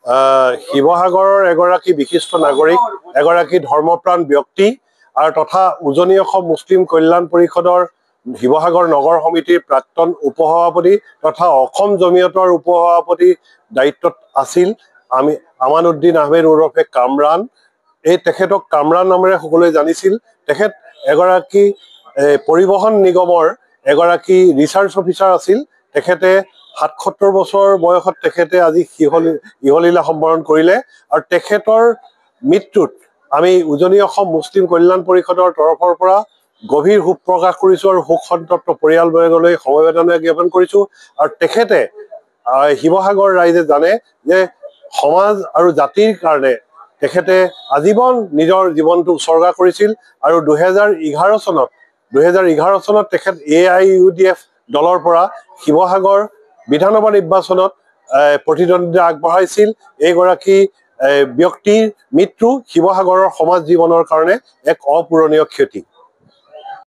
শিৱসাগৰৰ এগৰাকী বিশিষ্ট নাগৰিক, এগৰাকী ধৰ্মপ্ৰাণ ব্যক্তি আৰু তথা উজনি অসম মুছলিম কল্যাণ পৰিষদৰ শিৱসাগৰ নগৰ সমিতিৰ প্ৰাক্তন উপসভাপতি তথা অসম জমিয়তৰ উপসভাপতি দায়িত্বত আছিল আমানুদ্দিন আহমেদ ওৰফে কামৰান। তেখেতক কামৰান নামেৰে সকলোৱে জানিছিল। তেখেত এগৰাকী পৰিবহণ নিগমৰ এগৰাকী ৰিচাৰ্চ অফিচাৰ আছিল। তেখেতে ৭৭ বছৰ বয়সত তেখেতে আজি ইহলীলা সম্বৰণ কৰিলে আৰু তেখেতৰ মৃত্যুত আমি উজনি অসম মুছলিম কল্যাণ পৰিষদৰ তৰফৰ পৰা গভীৰ শোক প্ৰকাশ কৰিছোঁ আৰু শোক সন্তপ্ত পৰিয়ালবৰ্গলৈ সমবেদনা জ্ঞাপন কৰিছোঁ। আৰু তেখেতে শিৱসাগৰ ৰাইজে জানে যে সমাজ আৰু জাতিৰ কাৰণে তেখেতে আজীৱন নিজৰ জীৱনটো উৎসৰ্গা কৰিছিল আৰু 2011 চনত তেখেত AIUDF দলৰ পৰা শিৱসাগৰ বিধানসভা নিৰ্বাচনত প্ৰতিদ্বন্দ্বিতা আগবঢ়াইছিল। এইগৰাকী ব্যক্তিৰ মৃত্যু শিৱসাগৰৰ সমাজ জীৱনৰ কাৰণে এক অপূৰণীয় ক্ষতি।